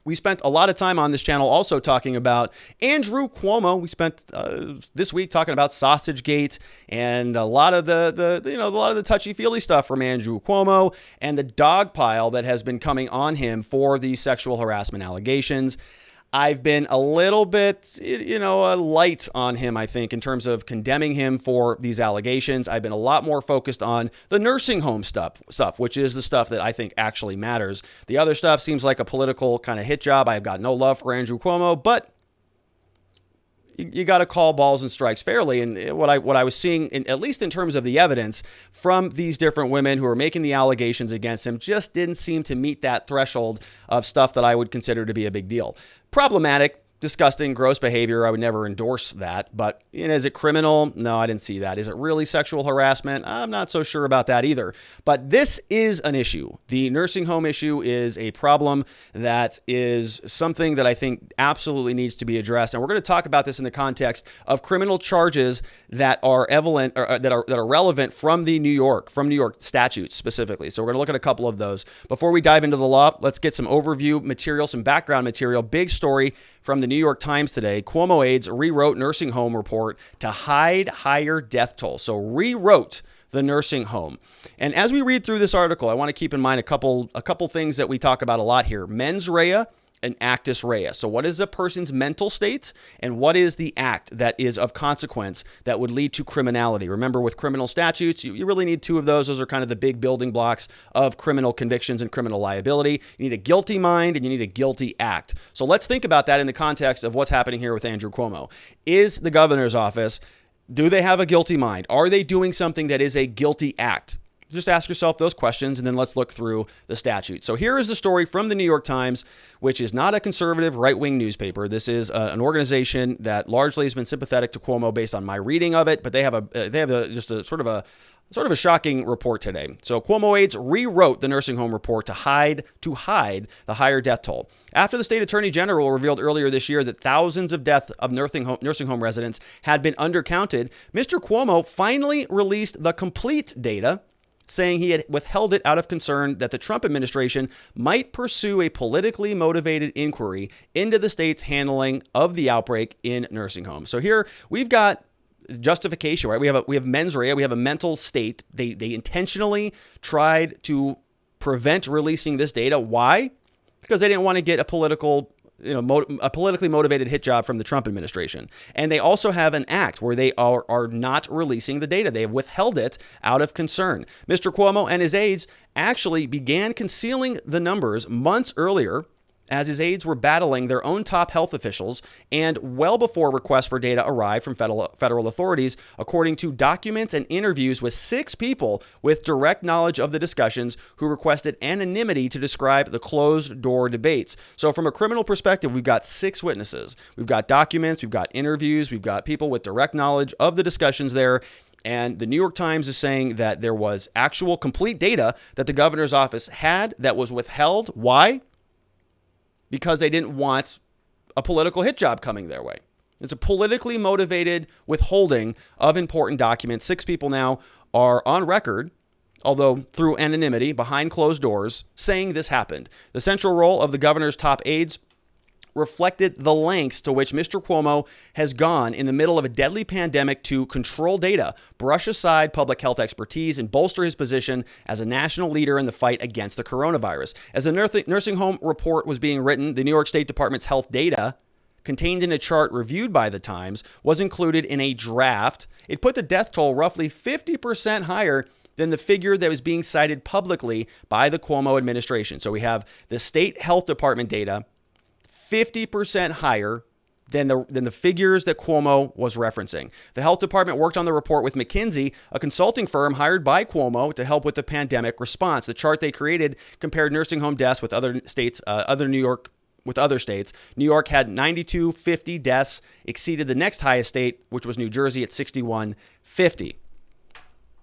We spent a lot of time on this channel also talking about Andrew Cuomo. We spent this week talking about Sausagegate and a lot of the touchy-feely stuff from Andrew Cuomo and the dog pile that has been coming on him for these sexual harassment allegations. I've been a little bit, light on him, I think, in terms of condemning him for these allegations. I've been a lot more focused on the nursing home stuff, which is the stuff that I think actually matters. The other stuff seems like a political kind of hit job. I've got no love for Andrew Cuomo, but you got to call balls and strikes fairly. And what I was seeing, at least in terms of the evidence from these different women who are making the allegations against him, just didn't seem to meet that threshold of stuff that I would consider to be a big deal. Problematic, disgusting, gross behavior. I would never endorse that. But is it criminal? No, I didn't see that. Is it really sexual harassment? I'm not so sure about that either. But this is an issue. The nursing home issue is a problem that is something that I think absolutely needs to be addressed. And we're going to talk about this in the context of criminal charges that are evident, or that are relevant from New York statutes specifically. So we're going to look at a couple of those. Before we dive into the law, let's get some overview material, some background material. Big story from the New York Times today. Cuomo aides rewrote nursing home report to hide higher death toll. So rewrote the nursing home. And as we read through this article, I want to keep in mind a couple things that we talk about a lot here. Mens rea and actus rea. So what is a person's mental state and what is the act that is of consequence that would lead to criminality? Remember, with criminal statutes, you really need two of those. Those are kind of the big building blocks of criminal convictions and criminal liability. You need a guilty mind and you need a guilty act. So let's think about that in the context of what's happening here with Andrew Cuomo. Is the governor's office, do they have a guilty mind? Are they doing something that is a guilty act? Just ask yourself those questions, and then let's look through the statute. So here is the story from the New York Times, which is not a conservative right-wing newspaper. This is an organization that largely has been sympathetic to Cuomo based on my reading of it, but they have just a sort of a shocking report today. So Cuomo aides rewrote the nursing home report to hide the higher death toll. After the state attorney general revealed earlier this year that thousands of deaths of nursing home residents had been undercounted, Mr. Cuomo finally released the complete data, saying he had withheld it out of concern that the Trump administration might pursue a politically motivated inquiry into the state's handling of the outbreak in nursing homes. So here we've got justification, right? We have mens rea, we have a mental state. They intentionally tried to prevent releasing this data. Why? Because they didn't want to get a politically motivated hit job from the Trump administration. And they also have an act where they are not releasing the data. They have withheld it out of concern. Mr. Cuomo and his aides actually began concealing the numbers months earlier as his aides were battling their own top health officials and well before requests for data arrived from federal authorities, according to documents and interviews with 6 people with direct knowledge of the discussions who requested anonymity to describe the closed-door debates. So from a criminal perspective, we've got 6 witnesses. We've got documents, we've got interviews, we've got people with direct knowledge of the discussions there. And the New York Times is saying that there was actual complete data that the governor's office had that was withheld. Why? Because they didn't want a political hit job coming their way. It's a politically motivated withholding of important documents. 6 people now are on record, although through anonymity, behind closed doors, saying this happened. The central role of the governor's top aides reflected the lengths to which Mr. Cuomo has gone in the middle of a deadly pandemic to control data, brush aside public health expertise, and bolster his position as a national leader in the fight against the coronavirus. As the nursing home report was being written, the New York State Department's health data, contained in a chart reviewed by the Times, was included in a draft. It put the death toll roughly 50% higher than the figure that was being cited publicly by the Cuomo administration. So we have the state health department data 50% higher than the figures that Cuomo was referencing. The health department worked on the report with McKinsey, a consulting firm hired by Cuomo to help with the pandemic response. The chart they created compared nursing home deaths with other states, with other states. New York had 9250 deaths, exceeded the next highest state, which was New Jersey at 6150.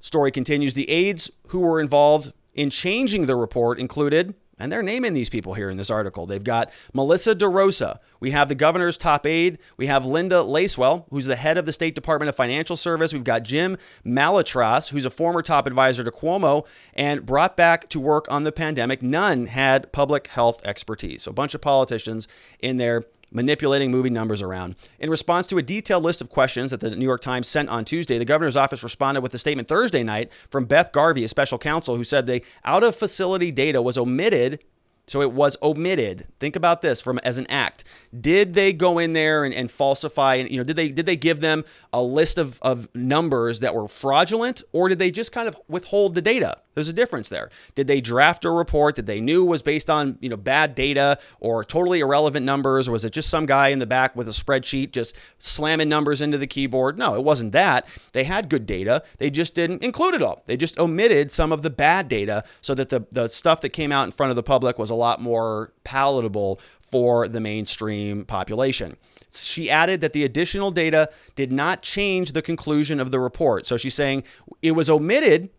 Story continues. The aides who were involved in changing the report included And they're naming these people here in this article. They've got Melissa DeRosa. We have the governor's top aide. We have Linda Lacewell, who's the head of the State Department of Financial Service. We've got Jim Malatras, who's a former top advisor to Cuomo and brought back to work on the pandemic. None had public health expertise. So a bunch of politicians in there manipulating, moving numbers around. In response to a detailed list of questions that the New York Times sent on Tuesday, the governor's office responded with a statement Thursday night from Beth Garvey, a special counsel, who said the out-of-facility data was omitted. So it was omitted. Think about this as an act. Did they go in there and falsify? And did they give them a list of numbers that were fraudulent, or did they just kind of withhold the data? There's a difference there. Did they draft a report that they knew was based on bad data or totally irrelevant numbers, or was it just some guy in the back with a spreadsheet just slamming numbers into the keyboard? No, it wasn't that. They had good data. They just didn't include it all. They just omitted some of the bad data so that the stuff that came out in front of the public was a lot more palatable for the mainstream population. She added that the additional data did not change the conclusion of the report. So she's saying it was omitted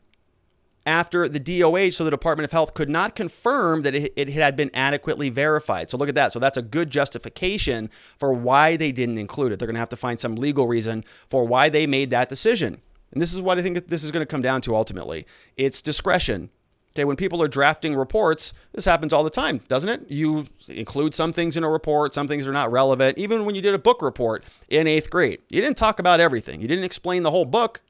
after the DOH, so the Department of Health could not confirm that it had been adequately verified. So look at that. So that's a good justification for why they didn't include it. They're going to have to find some legal reason for why they made that decision. And this is what I think this is going to come down to ultimately. It's discretion. Okay, when people are drafting reports, this happens all the time, doesn't it? You include some things in a report, some things are not relevant. Even when you did a book report in 8th grade, you didn't talk about everything. You didn't explain the whole book,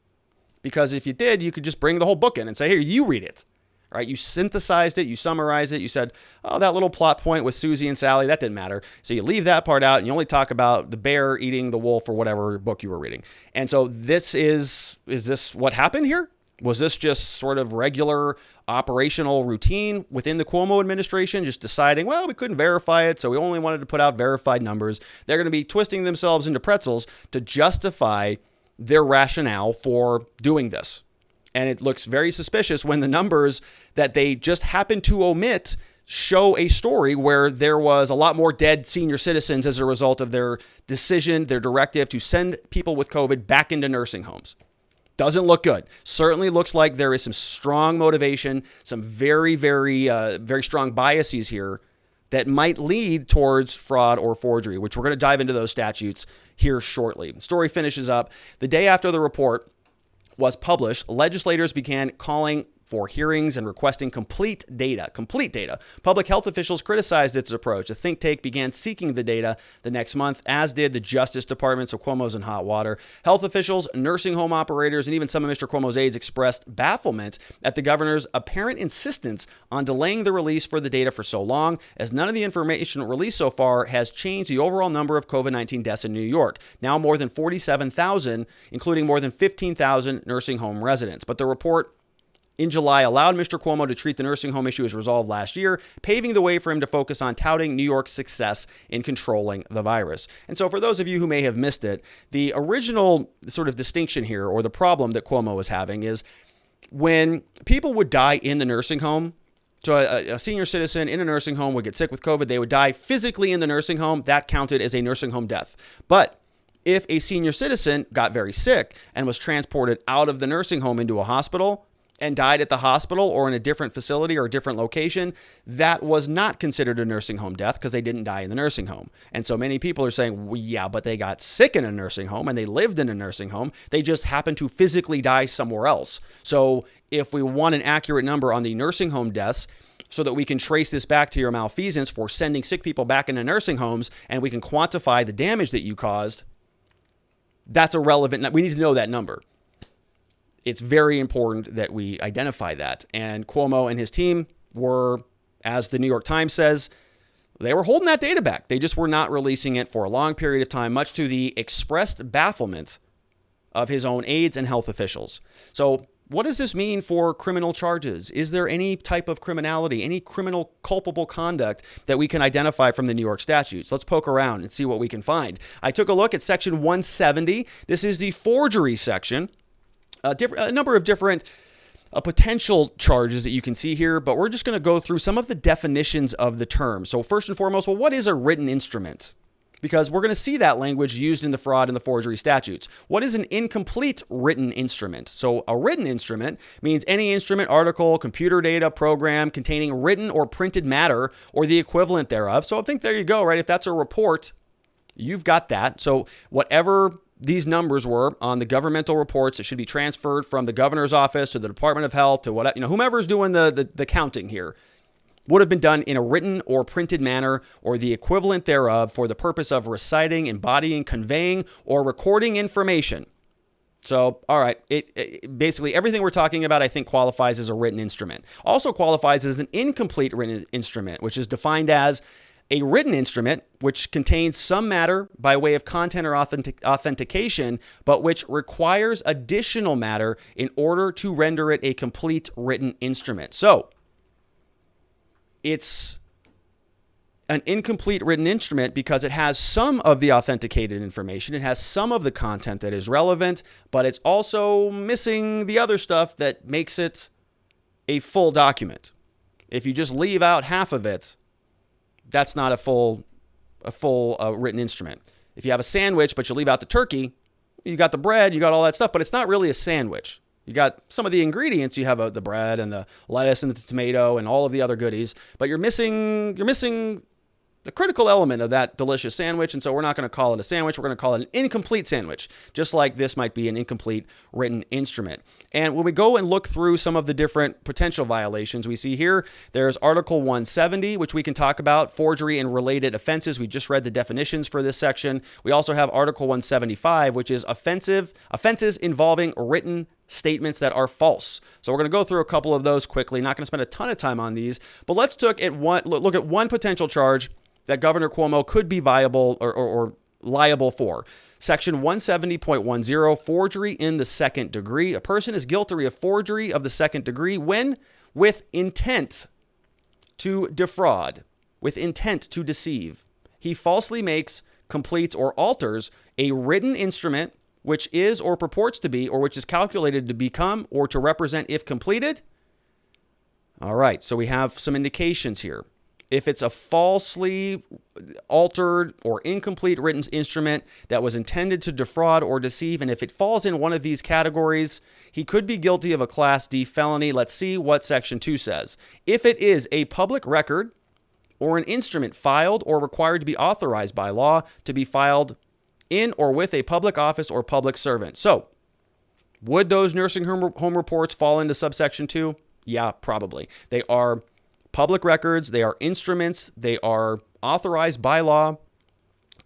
because if you did, you could just bring the whole book in and say, here, you read it. All right, you synthesized it, you summarized it, you said, oh, that little plot point with Susie and Sally, that didn't matter. So you leave that part out and you only talk about the bear eating the wolf or whatever book you were reading. And so is this what happened here? Was this just sort of regular operational routine within the Cuomo administration, just deciding, well, we couldn't verify it, so we only wanted to put out verified numbers? They're going to be twisting themselves into pretzels to justify their rationale for doing this. And it looks very suspicious when the numbers that they just happen to omit show a story where there was a lot more dead senior citizens as a result of their decision, their directive to send people with COVID back into nursing homes. Doesn't look good. Certainly looks like there is some strong motivation, some very, very, very strong biases here that might lead towards fraud or forgery, which we're going to dive into those statutes here shortly. The story finishes up. The day after the report was published, legislators began calling for hearings and requesting complete data. Public health officials criticized its approach. A think tank began seeking the data the next month, as did the Justice Department, so Cuomo's in hot water. Health officials, nursing home operators, and even some of Mr. Cuomo's aides expressed bafflement at the governor's apparent insistence on delaying the release for the data for so long, as none of the information released so far has changed the overall number of COVID-19 deaths in New York, now more than 47,000, including more than 15,000 nursing home residents. But the report in July allowed Mr. Cuomo to treat the nursing home issue as resolved last year, paving the way for him to focus on touting New York's success in controlling the virus. And so for those of you who may have missed it, the original sort of distinction here, or the problem that Cuomo was having, is when people would die in the nursing home. So a senior citizen in a nursing home would get sick with COVID, they would die physically in the nursing home. That counted as a nursing home death. But if a senior citizen got very sick and was transported out of the nursing home into a hospital and died at the hospital or in a different facility or a different location, that was not considered a nursing home death because they didn't die in the nursing home. And so many people are saying, well, yeah, but they got sick in a nursing home and they lived in a nursing home. They just happened to physically die somewhere else. So if we want an accurate number on the nursing home deaths, so that we can trace this back to your malfeasance for sending sick people back into nursing homes, and we can quantify the damage that you caused, that's a relevant. We need to know that number. It's very important that we identify that. And Cuomo and his team were, as the New York Times says, they were holding that data back. They just were not releasing it for a long period of time, much to the expressed bafflement of his own aides and health officials. So what does this mean for criminal charges? Is there any type of criminality, any criminal culpable conduct that we can identify from the New York statutes? Let's poke around and see what we can find. I took a look at section 170. This is the forgery section. A number of different potential charges that you can see here, but we're just going to go through some of the definitions of the term. So first and foremost, well, what is a written instrument? because we're going to see that language used in the fraud and the forgery statutes. What is an incomplete written instrument? So a written instrument means any instrument, article, computer data, program containing written or printed matter or the equivalent thereof. So I think there you go, right? If that's a report, you've got that. So whatever these numbers were on the governmental reports, it should be transferred from the governor's office to the Department of Health to what, whomever's doing the counting here, would have been done in a written or printed manner or the equivalent thereof for the purpose of reciting, embodying, conveying, or recording information. So, all right, it basically everything we're talking about, I think, qualifies as a written instrument. Also qualifies as an incomplete written instrument, which is defined as a written instrument which contains some matter by way of content or authentication, but which requires additional matter in order to render it a complete written instrument. So, it's an incomplete written instrument because it has some of the authenticated information. It has some of the content that is relevant, but it's also missing the other stuff that makes it a full document. If you just leave out half of it, that's not a full written instrument. If you have a sandwich, but you leave out the turkey, you got the bread, you got all that stuff, but it's not really a sandwich. You got some of the ingredients. You have the bread and the lettuce and the tomato and all of the other goodies, but you're missing the critical element of that delicious sandwich. And so we're not going to call it a sandwich. We're going to call it an incomplete sandwich, just like this might be an incomplete written instrument. And when we go and look through some of the different potential violations, we see here, there's Article 170, which we can talk about, forgery and related offenses. We just read the definitions for this section. We also have Article 175, which is offenses involving written statements that are false. So we're going to go through a couple of those quickly. Not going to spend a ton of time on these, but let's look at one potential charge that Governor Cuomo could be viable or liable for. Section 170.10, forgery in the second degree. A person is guilty of forgery of the second degree when with intent to defraud, with intent to deceive, he falsely makes, completes, or alters a written instrument which is or purports to be or which is calculated to become or to represent if completed. All right, so we have some indications here. If it's a falsely altered or incomplete written instrument that was intended to defraud or deceive, and if it falls in one of these categories, he could be guilty of a Class D felony. Let's see what Section 2 says. If it is a public record or an instrument filed or required to be authorized by law to be filed in or with a public office or public servant. So, would those nursing home reports fall into subsection 2? Yeah, probably. They are public records, they are instruments, they are authorized by law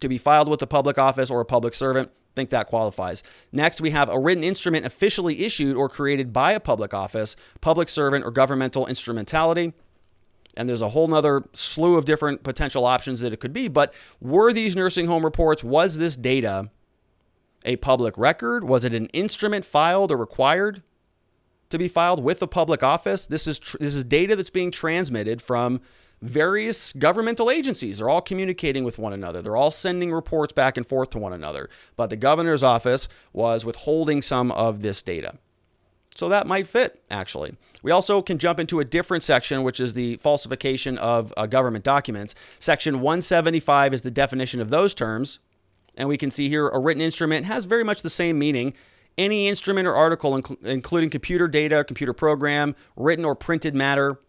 to be filed with a public office or a public servant. I think that qualifies. Next, we have a written instrument officially issued or created by a public office, public servant, or governmental instrumentality. And there's a whole nother slew of different potential options that it could be. But were these nursing home reports, was this data a public record? Was it an instrument filed or required to be filed with a public office? This is data that's being transmitted from various governmental agencies. They're all communicating with one another. They're all sending reports back and forth to one another. But the governor's office was withholding some of this data. So that might fit, actually. We also can jump into a different section, which is the falsification of government documents. Section 175 is the definition of those terms. And we can see here a written instrument has very much the same meaning. Any instrument or article, including computer data, computer program, written or printed matter,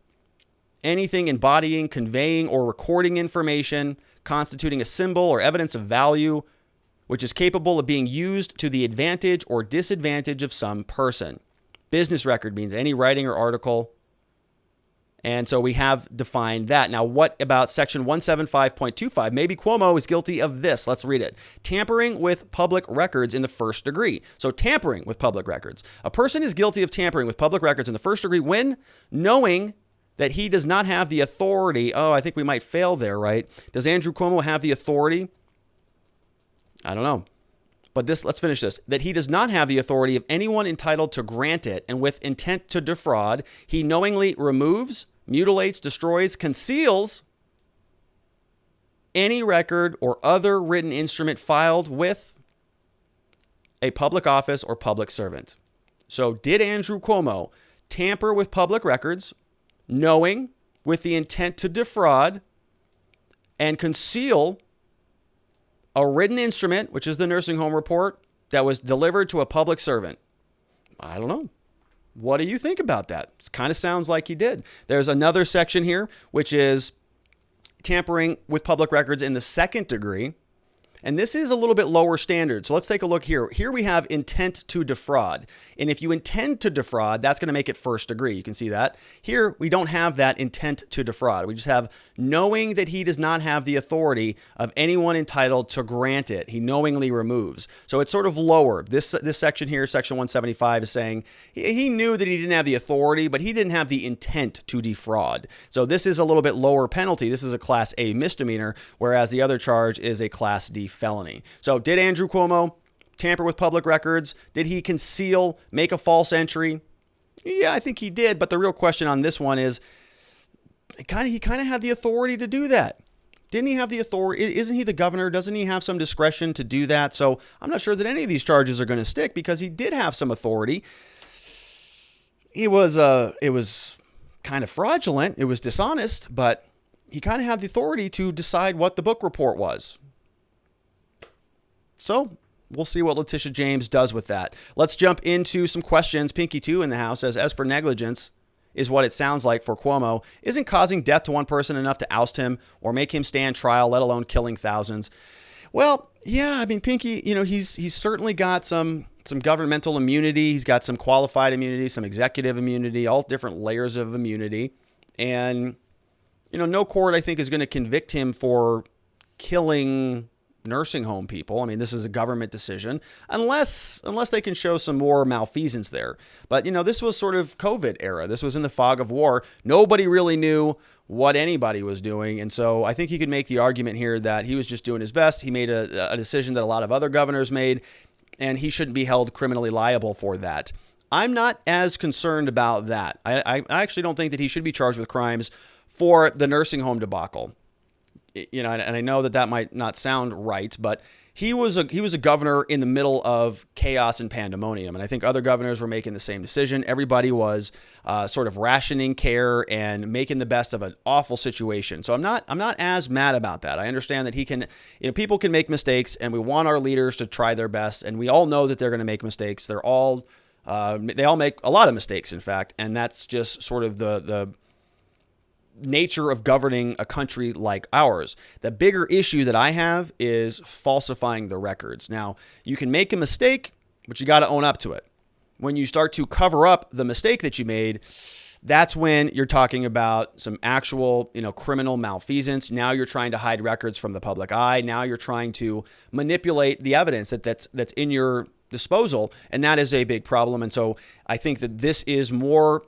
anything embodying, conveying, or recording information, constituting a symbol or evidence of value, which is capable of being used to the advantage or disadvantage of some person. Business record means any writing or article. And so we have defined that. Now, what about section 175.25? Maybe Cuomo is guilty of this. Let's read it. Tampering with public records in the first degree. So tampering with public records. A person is guilty of tampering with public records in the first degree when knowing that he does not have the authority. Oh, I think we might fail there, right? Does Andrew Cuomo have the authority? I don't know. But let's finish this. That he does not have the authority of anyone entitled to grant it, and with intent to defraud, he knowingly removes, mutilates, destroys, conceals any record or other written instrument filed with a public office or public servant. So did Andrew Cuomo tamper with public records, knowing, with the intent to defraud, and conceal a written instrument, which is the nursing home report, that was delivered to a public servant. I don't know. What do you think about that? It kind of sounds like he did. There's another section here, which is tampering with public records in the second degree. And this is a little bit lower standard. So let's take a look here. Here we have intent to defraud. And if you intend to defraud, that's going to make it first degree. You can see that. Here, we don't have that intent to defraud. We just have knowing that he does not have the authority of anyone entitled to grant it. He knowingly removes. So it's sort of lower. This section here, section 175, is saying he knew that he didn't have the authority, but he didn't have the intent to defraud. So this is a little bit lower penalty. This is a Class A misdemeanor, whereas the other charge is a Class D felony. So did Andrew Cuomo tamper with public records? Did he conceal, make a false entry? Yeah, I think he did. But the real question on this one is, he kind of had the authority to do that. Didn't he have the authority? Isn't he the governor? Doesn't he have some discretion to do that? So I'm not sure that any of these charges are going to stick because he did have some authority. It was kind of fraudulent. It was dishonest, but he kind of had the authority to decide what the book report was. So we'll see what Letitia James does with that. Let's jump into some questions. Pinky 2 in the house says, as for negligence, is what it sounds like for Cuomo. Isn't causing death to one person enough to oust him or make him stand trial, let alone killing thousands? Well, yeah, I mean, Pinky, he's certainly got some governmental immunity. He's got some qualified immunity, some executive immunity, all different layers of immunity. And, no court, I think, is going to convict him for killing nursing home people. I mean, this is a government decision, unless they can show some more malfeasance there. But, this was sort of COVID era. This was in the fog of war. Nobody really knew what anybody was doing. And so I think he could make the argument here that he was just doing his best. He made a decision that a lot of other governors made, and he shouldn't be held criminally liable for that. I'm not as concerned about that. I actually don't think that he should be charged with crimes for the nursing home debacle. And I know that might not sound right, but he was a governor in the middle of chaos and pandemonium. And I think other governors were making the same decision. Everybody was sort of rationing care and making the best of an awful situation. So I'm not as mad about that. I understand that people can make mistakes, and we want our leaders to try their best. And we all know that they're going to make mistakes. They all make a lot of mistakes, in fact. And that's just sort of the nature of governing a country like ours. The bigger issue that I have is falsifying the records. Now, you can make a mistake, but you got to own up to it. When you start to cover up the mistake that you made, that's when you're talking about some actual, criminal malfeasance. Now you're trying to hide records from the public eye. Now you're trying to manipulate the evidence that's in your disposal, and that is a big problem. And so I think that this is more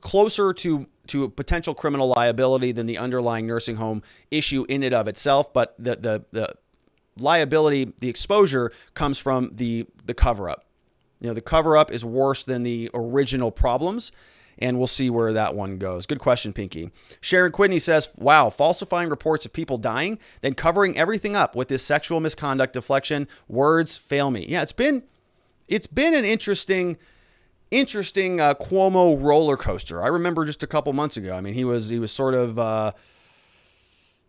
closer to potential criminal liability than the underlying nursing home issue in and of itself. But the liability, the exposure comes from the cover-up. The cover-up is worse than the original problems, and we'll see where that one goes. Good question, Pinky. Sharon Quidney says, wow, falsifying reports of people dying, then covering everything up with this sexual misconduct deflection. Words fail me. Yeah, it's been an interesting Cuomo roller coaster. I remember just a couple months ago. I mean, he was sort of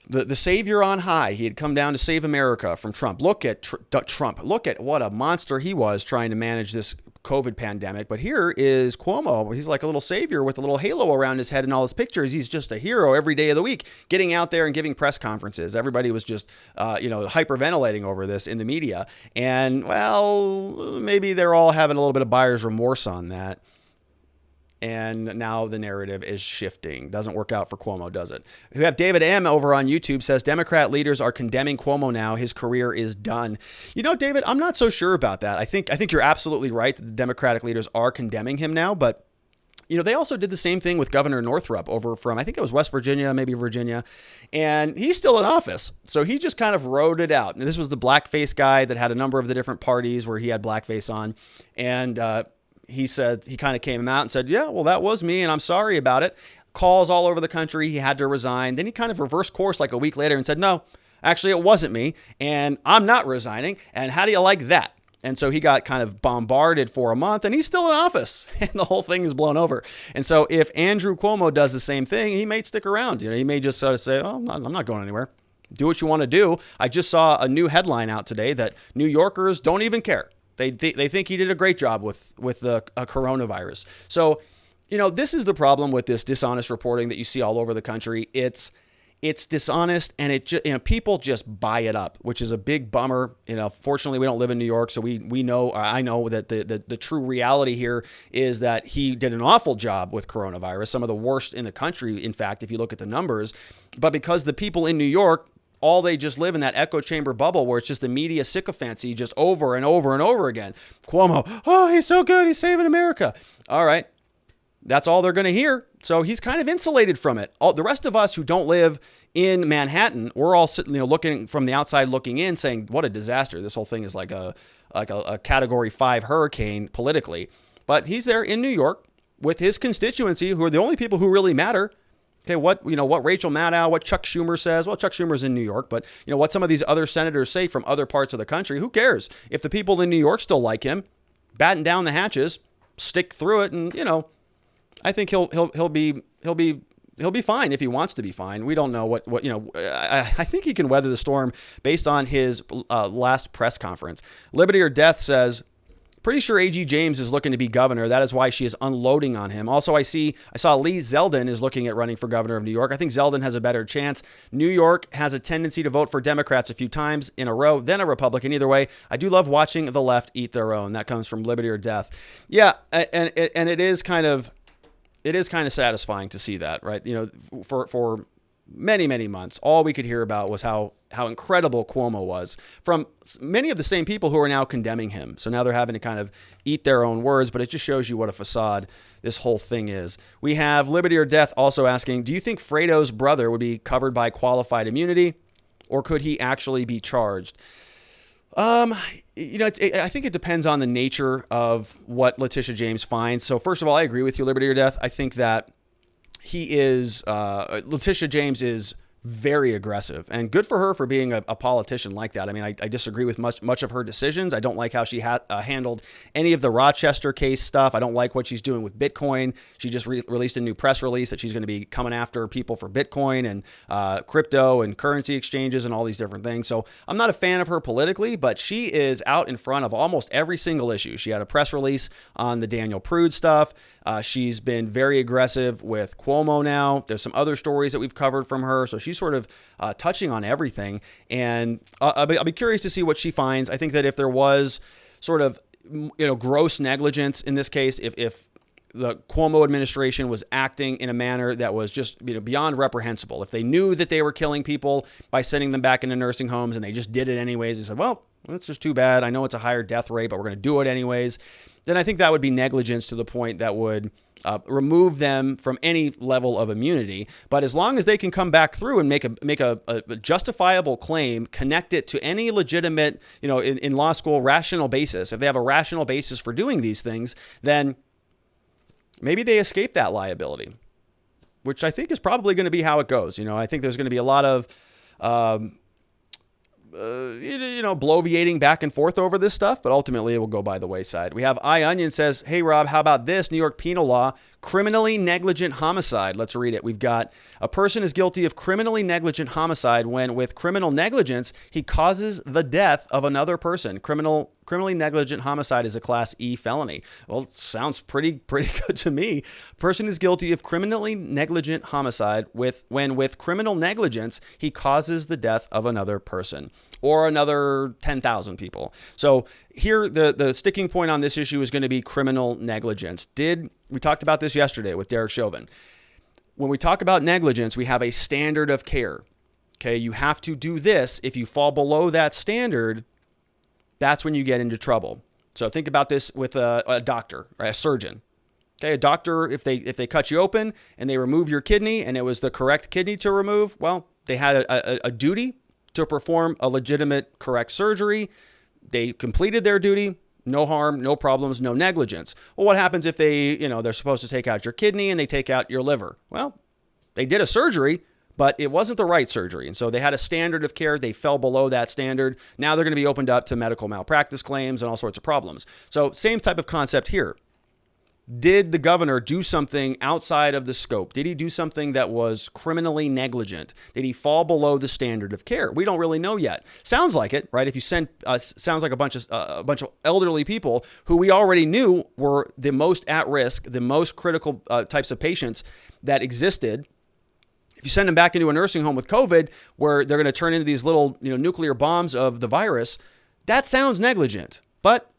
the savior on high. He had come down to save America from Trump. Look at Trump. Look at what a monster he was trying to manage this COVID pandemic. But here is Cuomo. He's like a little savior with a little halo around his head in all his pictures. He's just a hero every day of the week, getting out there and giving press conferences. Everybody was just, hyperventilating over this in the media. And, well, maybe they're all having a little bit of buyer's remorse on that. And now the narrative is shifting. Doesn't work out for Cuomo, does it? We have David M. over on YouTube says, Democrat leaders are condemning Cuomo now. His career is done. David, I'm not so sure about that. I think you're absolutely right that the Democratic leaders are condemning him now. But, they also did the same thing with Governor Northrup over from, I think it was West Virginia, maybe Virginia. And he's still in office. So he just kind of rode it out. And this was the blackface guy that had a number of the different parties where he had blackface on. And, he said, he kind of came out and said, yeah, well, that was me and I'm sorry about it. Calls all over the country. He had to resign. Then he kind of reversed course like a week later and said, no, actually, it wasn't me and I'm not resigning. And how do you like that? And so he got kind of bombarded for a month and he's still in office and the whole thing is blown over. And so if Andrew Cuomo does the same thing, he may stick around. He may just sort of say, oh, I'm not going anywhere. Do what you want to do. I just saw a new headline out today that New Yorkers don't even care. They think he did a great job with the coronavirus. So, this is the problem with this dishonest reporting that you see all over the country. It's dishonest, and people just buy it up, which is a big bummer. Fortunately, we don't live in New York, so I know that the true reality here is that he did an awful job with coronavirus, some of the worst in the country, in fact, if you look at the numbers. But because the people in New York, they just live in that echo chamber bubble where it's just the media sycophancy just over and over and over again. Cuomo, oh, he's so good, he's saving America. All right. That's all they're going to hear. So he's kind of insulated from it. The rest of us who don't live in Manhattan, we're all sitting, looking from the outside looking in saying, what a disaster. This whole thing is like a category 5 hurricane politically. But he's there in New York with his constituency, who are the only people who really matter. Okay, what Rachel Maddow, what Chuck Schumer says. Well, Chuck Schumer's in New York, but what some of these other senators say from other parts of the country, who cares? If the people in New York still like him, batten down the hatches, stick through it, and I think he'll be fine if he wants to be fine. We don't know what I think he can weather the storm based on his last press conference. Liberty or Death says, pretty sure A.G. James is looking to be governor. That is why she is unloading on him. Also, I saw Lee Zeldin is looking at running for governor of New York. I think Zeldin has a better chance. New York has a tendency to vote for Democrats a few times in a row, then a Republican. Either way, I do love watching the left eat their own. That comes from Liberty or Death. Yeah, and it is kind of satisfying to see that, right? For many, many months, all we could hear about was how incredible Cuomo was from many of the same people who are now condemning him. So now they're having to kind of eat their own words, but it just shows you what a facade this whole thing is. We have Liberty or Death also asking, do you think Fredo's brother would be covered by qualified immunity, or could he actually be charged? I think it depends on the nature of what Letitia James finds. So first of all, I agree with you, Liberty or Death. I think that Letitia James is very aggressive, and good for her for being a politician like that. I mean, I disagree with much of her decisions. I don't like how she handled any of the Rochester case stuff. I don't like what she's doing with Bitcoin. She just released a new press release that she's going to be coming after people for Bitcoin and crypto and currency exchanges and all these different things. So I'm not a fan of her politically, but she is out in front of almost every single issue. She had a press release on the Daniel Prude stuff. She's been very aggressive with Cuomo now. There's some other stories that we've covered from her. So she's sort of touching on everything. And I'll be curious to see what she finds. I think that if there was sort of, gross negligence in this case, if the Cuomo administration was acting in a manner that was just beyond reprehensible, if they knew that they were killing people by sending them back into nursing homes and they just did it anyways, they said, well, it's just too bad. I know it's a higher death rate, but we're going to do it anyways. Then I think that would be negligence to the point that would remove them from any level of immunity. But as long as they can come back through and make a justifiable claim, connect it to any legitimate, in law school, rational basis, if they have a rational basis for doing these things, then maybe they escape that liability, which I think is probably going to be how it goes. I think there's going to be a lot of bloviating back and forth over this stuff, but ultimately it will go by the wayside. We have iOnion says, hey, Rob, how about this? New York penal law, criminally negligent homicide. Let's read it. We've got a person is guilty of criminally negligent homicide when with criminal negligence, he causes the death of another person. Criminally negligent homicide is a class E felony. Well, sounds pretty good to me. Person is guilty of criminally negligent homicide when with criminal negligence, he causes the death of another person or another 10,000 people. So here, the sticking point on this issue is going to be criminal negligence. We talked about this yesterday with Derek Chauvin. When we talk about negligence, we have a standard of care. Okay, you have to do this. If you fall below that standard, that's when you get into trouble. So think about this with a doctor, right? A surgeon. Okay, a doctor, if they cut you open and they remove your kidney and it was the correct kidney to remove, well, they had a duty to perform a legitimate, correct surgery. They completed their duty. No harm, no problems, no negligence. Well, what happens if they're supposed to take out your kidney and they take out your liver? Well, they did a surgery, but it wasn't the right surgery. And so they had a standard of care. They fell below that standard. Now they're going to be opened up to medical malpractice claims and all sorts of problems. So same type of concept here. Did the governor do something outside of the scope? Did he do something that was criminally negligent? Did he fall below the standard of care? We don't really know yet. Sounds like it, right? If you send, sounds like a bunch of elderly people who we already knew were the most at risk, the most critical types of patients that existed. If you send them back into a nursing home with COVID, where they're going to turn into these little, nuclear bombs of the virus, that sounds negligent. But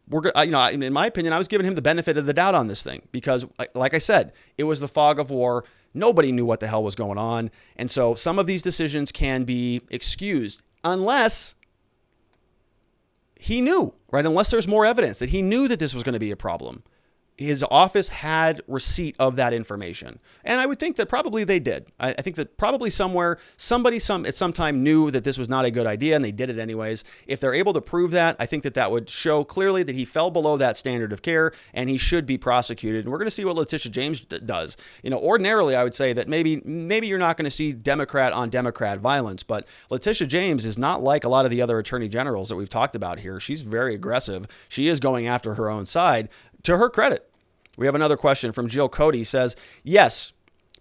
in my opinion, I was giving him the benefit of the doubt on this thing because, like I said, it was the fog of war. Nobody knew what the hell was going on. And so some of these decisions can be excused unless he knew, right? Unless there's more evidence that he knew that this was going to be a problem. His office had receipt of that information. And I would think that probably they did. I think that probably somewhere, somebody at some time knew that this was not a good idea and they did it anyways. If they're able to prove that, I think that would show clearly that he fell below that standard of care and he should be prosecuted. And we're going to see what Letitia James does. Ordinarily, I would say that maybe you're not going to see Democrat on Democrat violence, but Letitia James is not like a lot of the other attorney generals that we've talked about here. She's very aggressive. She is going after her own side. To her credit. We have another question from Jill Cody. Says, yes,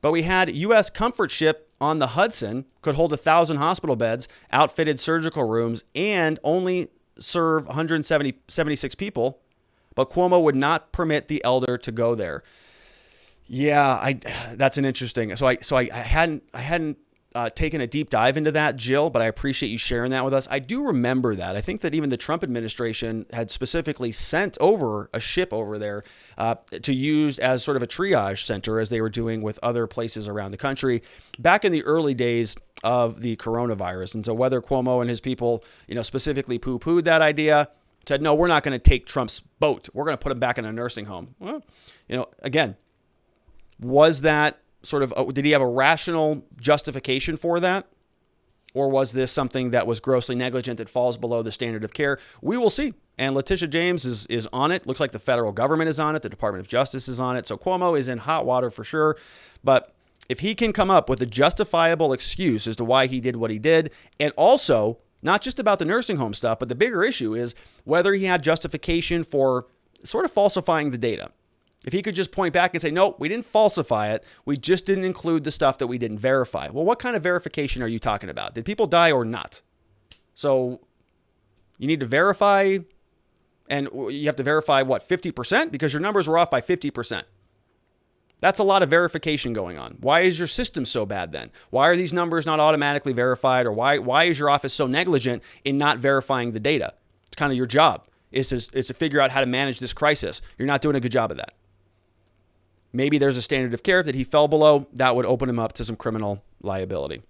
but we had U.S. comfort ship on the Hudson, could hold 1,000 hospital beds, outfitted surgical rooms, and only serve 176 people. But Cuomo would not permit the elder to go there. Yeah, that's an interesting. So I hadn't taken a deep dive into that, Jill, but I appreciate you sharing that with us. I do remember that. I think that even the Trump administration had specifically sent over a ship over there to use as sort of a triage center, as they were doing with other places around the country back in the early days of the coronavirus. And so whether Cuomo and his people, specifically poo-pooed that idea, said, no, we're not going to take Trump's boat. We're going to put him back in a nursing home. Well, again, was that did he have a rational justification for that? Or was this something that was grossly negligent that falls below the standard of care? We will see. And Letitia James is on it. Looks like the federal government is on it. The Department of Justice is on it. So Cuomo is in hot water for sure. But if he can come up with a justifiable excuse as to why he did what he did, and also not just about the nursing home stuff, but the bigger issue is whether he had justification for sort of falsifying the data. If he could just point back and say, no, we didn't falsify it. We just didn't include the stuff that we didn't verify. Well, what kind of verification are you talking about? Did people die or not? So you need to verify, and you have to verify, 50%? Because your numbers were off by 50%. That's a lot of verification going on. Why is your system so bad then? Why are these numbers not automatically verified? Or why is your office so negligent in not verifying the data? It's kind of your job, is to figure out how to manage this crisis. You're not doing a good job of that. Maybe there's a standard of care that he fell below that would open him up to some criminal liability.